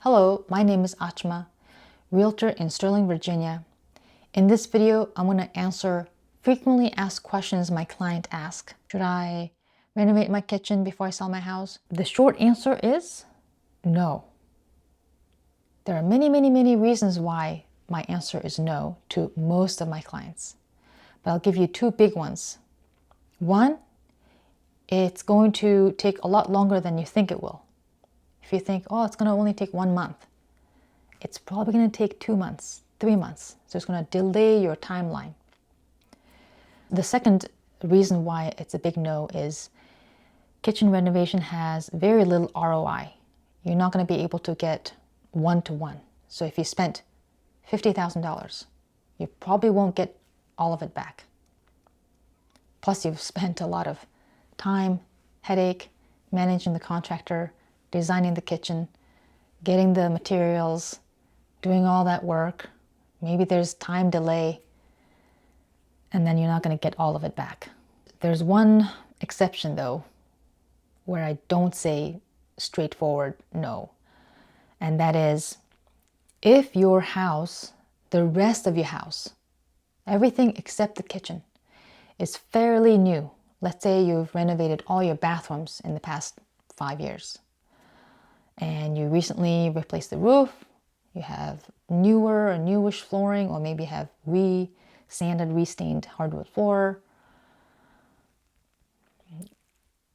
Hello, my name is Achma, Realtor in Sterling, Virginia. In this video, I'm going to answer frequently asked questions my client ask. Should I renovate my kitchen before I sell my house? The short answer is no. There are many reasons why my answer is no to most of my clients. But I'll give you two big ones. One, it's going to take a lot longer than you think it will. If you think, oh, it's going to only take 1 month, it's probably going to take 2 months, 3 months. So it's going to delay your timeline. The second reason why it's a big no is kitchen renovation has very little ROI. You're not going to be able to get one-to-one. So if you spent $50,000, you probably won't get all of it back. Plus you've spent a lot of time, headache, managing the contractor, designing the kitchen, getting the materials, doing all that work. Maybe there's time delay, and then you're not going to get all of it back. There's one exception though, where I don't say straightforward no. And that is if your house, the rest of your house, everything except the kitchen, is fairly new. Let's say you've renovated all your bathrooms in the past 5 years. And you recently replaced the roof, you have newer or newish flooring, or maybe have sanded, restained hardwood floor,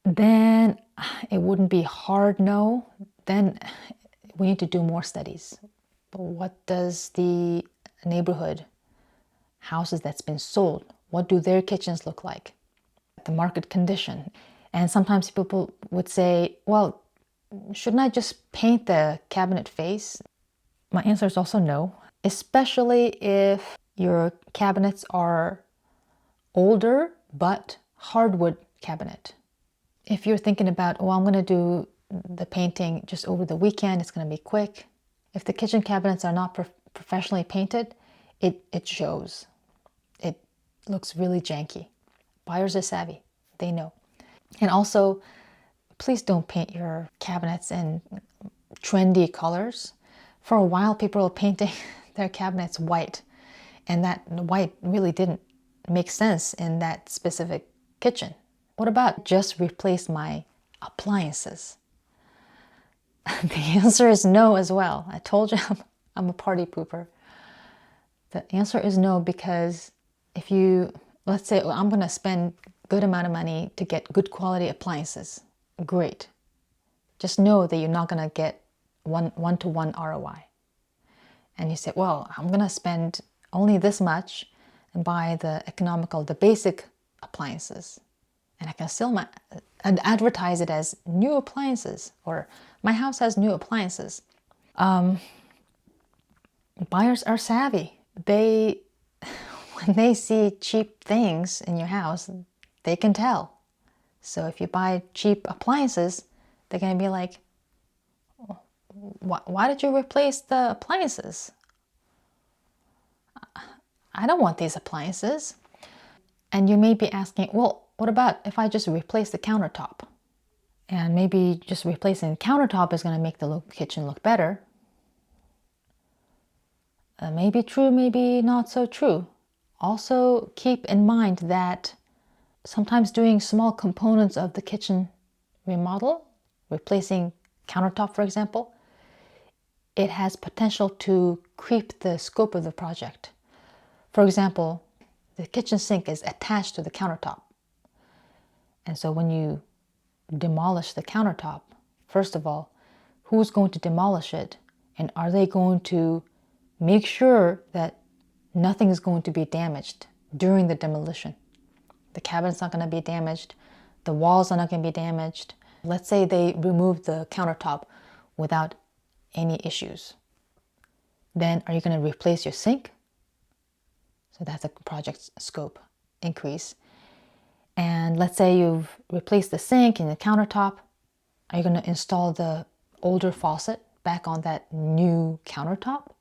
then it wouldn't be hard no. Then we need to do more studies. But what does the neighborhood houses that's been sold, what do their kitchens look like? The market condition. And sometimes people would say, well, shouldn't I just paint the cabinet face? My answer is also no, especially if your cabinets are older but hardwood cabinet. If you're thinking about, oh, I'm going to do the painting just over the weekend, it's going to be quick. If the kitchen cabinets are not professionally painted, it shows. It looks really janky. Buyers are savvy. They know. And also, please don't paint your cabinets in trendy colors. For a while, people were painting their cabinets white, and that white really didn't make sense in that specific kitchen. What about just replace my appliances? The answer is no as well. I told you I'm a party pooper. The answer is no, because if you, let's say, well, I'm going to spend a good amount of money to get good quality appliances. Great. Just know that you're not going to get one-to-one ROI. And you say, well, I'm going to spend only this much and buy the basic appliances. And I can still advertise it as new appliances, or my house has new appliances. Buyers are savvy. When they see cheap things in your house, they can tell. So if you buy cheap appliances, they're going to be like, why did you replace the appliances? I don't want these appliances. And you may be asking, well, what about if I just replace the countertop? And maybe just replacing the countertop is going to make the kitchen look better. Maybe true, maybe not so true. Also, keep in mind that sometimes doing small components of the kitchen remodel, replacing countertop, for example, it has potential to creep the scope of the project. For example, the kitchen sink is attached to the countertop. And so when you demolish the countertop, first of all, who's going to demolish it? And are they going to make sure that nothing is going to be damaged during the demolition? The cabinet's not going to be damaged. The walls are not going to be damaged. Let's say they remove the countertop without any issues. Then are you going to replace your sink? So that's a project scope increase. And let's say you've replaced the sink and the countertop. Are you going to install the older faucet back on that new countertop?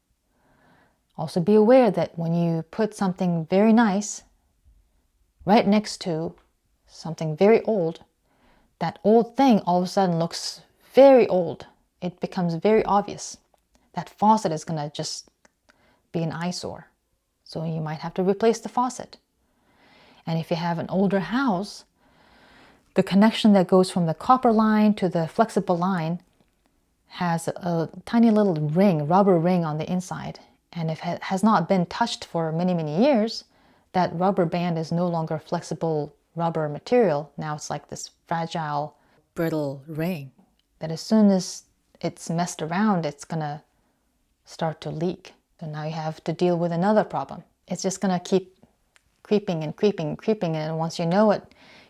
Also be aware that when you put something very nice right next to something very old, that old thing all of a sudden looks very old. It becomes very obvious. that faucet is gonna just be an eyesore. So you might have to replace the faucet. And if you have an older house, the connection that goes from the copper line to the flexible line has a tiny little ring, rubber ring on the inside. And if it has not been touched for many, many years, that rubber band is no longer flexible rubber material. Now it's like this fragile, brittle ring that as soon as it's messed around, it's gonna start to leak. So now you have to deal with another problem. It's just gonna keep creeping and creeping and creeping, and once you know it,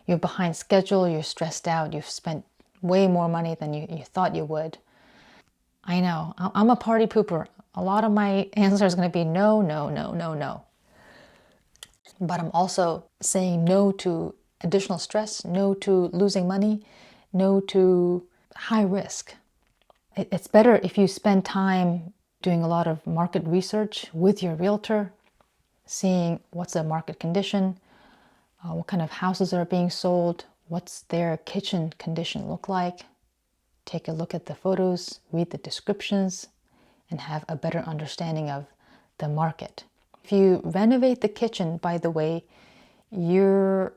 you're behind schedule, you're stressed out, you've spent way more money than you thought you would. I know, I'm a party pooper. A lot of my answer is going to be no, no, no, no, no. But I'm also saying no to additional stress, no to losing money, no to high risk. It's better if you spend time doing a lot of market research with your realtor, seeing what's the market condition, what kind of houses are being sold, what's their kitchen condition look like. Take a look at the photos, read the descriptions, and have a better understanding of the market. If you renovate the kitchen, by the way, you're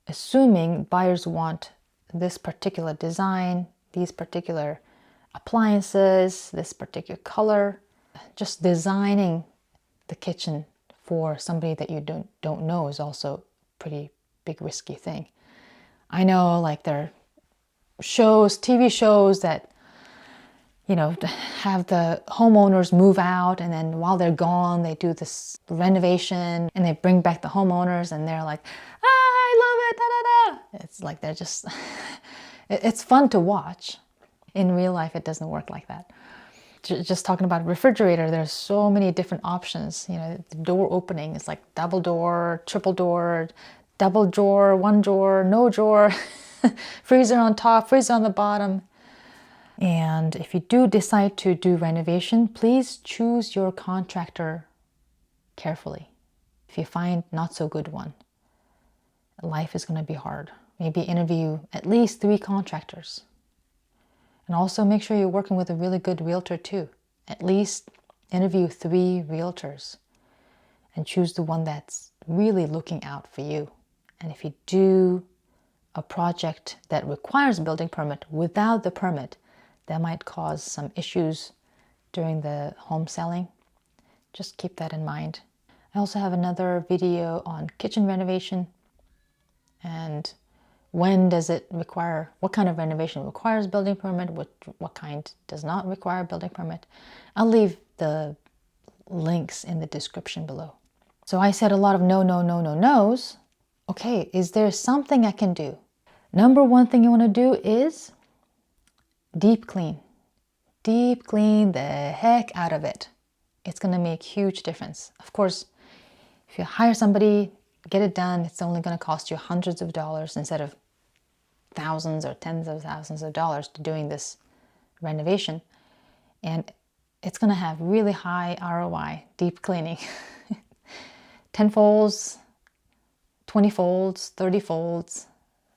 assuming buyers want this particular design, these particular appliances, this particular color. Just designing the kitchen for somebody that you don't know is also a pretty big risky thing. I know, like, there are shows, TV shows that, you know, have the homeowners move out, and then while they're gone, they do this renovation and they bring back the homeowners and they're like, ah, I love it, da da da. It's like they're just, it's fun to watch. In real life, it doesn't work like that. Just talking about refrigerator, there's so many different options. You know, the door opening is like double door, triple door, double drawer, one drawer, no drawer, freezer on top, freezer on the bottom. And if you do decide to do renovation, please choose your contractor carefully. If you find not so good one, life is going to be hard. Maybe interview at least 3 contractors. And also make sure you're working with a really good realtor too. At least interview 3 realtors and choose the one that's really looking out for you. And if you do a project that requires a building permit without the permit, that might cause some issues during the home selling. Just keep that in mind. I also have another video on kitchen renovation and when does it require, what kind of renovation requires building permit, what kind does not require building permit. I'll leave the links in the description below. So I said a lot of no, no, no, no, no's. Okay, is there something I can do? Number 1 thing you want to do is deep clean. Deep clean the heck out of it. It's going to make huge difference. Of course, if you hire somebody, get it done, it's only going to cost you hundreds of dollars instead of thousands or tens of thousands of dollars to doing this renovation. And it's going to have really high ROI, deep cleaning. 10 folds, 20 folds, 30 folds,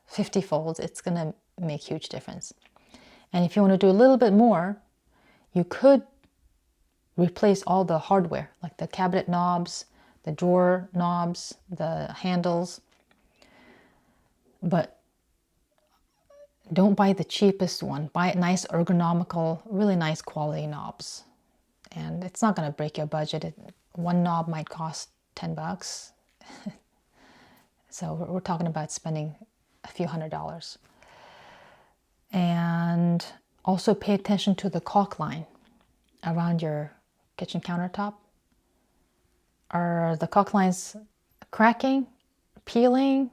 50 folds, it's going to make huge difference. And if you want to do a little bit more, you could replace all the hardware, like the cabinet knobs, the drawer knobs, the handles. But don't buy the cheapest one. Buy nice ergonomical, really nice quality knobs. And it's not going to break your budget. One knob might cost $10. So we're talking about spending a few $100s. And also pay attention to the caulk line around your kitchen countertop. Are the caulk lines cracking, peeling,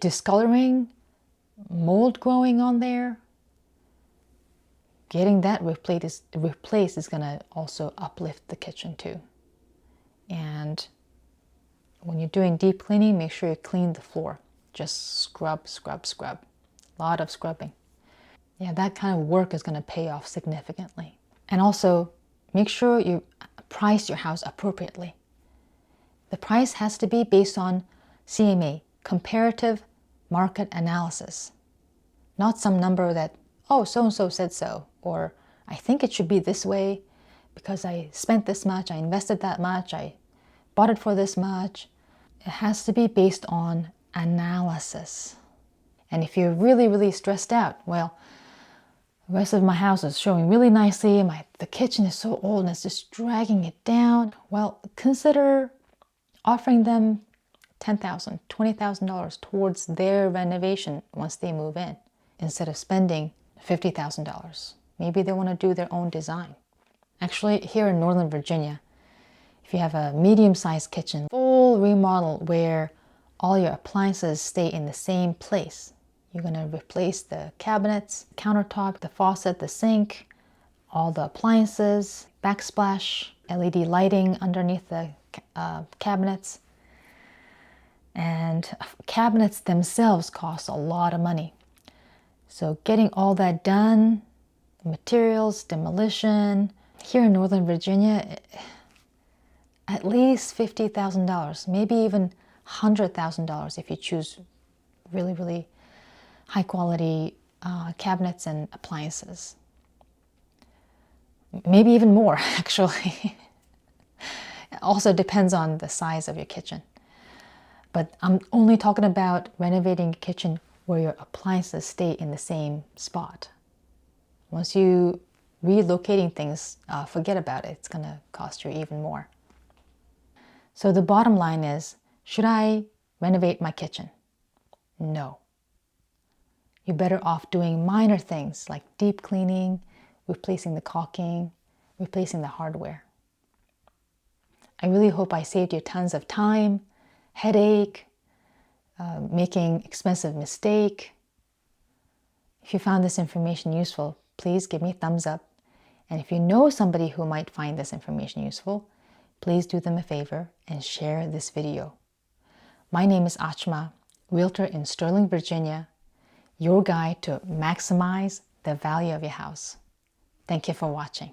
discoloring, mold growing on there? Getting that replaced is going to also uplift the kitchen too. And when you're doing deep cleaning, make sure you clean the floor. Just scrub, scrub, scrub. A lot of scrubbing. Yeah, that kind of work is going to pay off significantly. And also, make sure you price your house appropriately. The price has to be based on CMA, comparative market analysis. Not some number that, oh, so-and-so said so, or I think it should be this way, because I spent this much, I invested that much, I bought it for this much. It has to be based on analysis. And if you're really, really stressed out, well, the rest of my house is showing really nicely, the kitchen is so old and it's just dragging it down. Well, consider offering them $10,000, $20,000 towards their renovation once they move in, instead of spending $50,000. Maybe they want to do their own design. Actually, here in Northern Virginia, if you have a medium-sized kitchen, full remodel where all your appliances stay in the same place, you're going to replace the cabinets, countertop, the faucet, the sink, all the appliances, backsplash, LED lighting underneath the cabinets. And cabinets themselves cost a lot of money. So getting all that done, materials, demolition, here in Northern Virginia, at least $50,000, maybe even $100,000 if you choose really, really high quality cabinets and appliances. Maybe even more, actually. It also depends on the size of your kitchen. But I'm only talking about renovating a kitchen where your appliances stay in the same spot. Once you relocating things, forget about it. It's going to cost you even more. So the bottom line is, should I renovate my kitchen? No. You're better off doing minor things like deep cleaning, replacing the caulking, replacing the hardware. I really hope I saved you tons of time, headache, making expensive mistake. If you found this information useful, please give me a thumbs up. And if you know somebody who might find this information useful, please do them a favor and share this video. My name is Achma, Realtor in Sterling, Virginia, your guide to maximize the value of your house. Thank you for watching.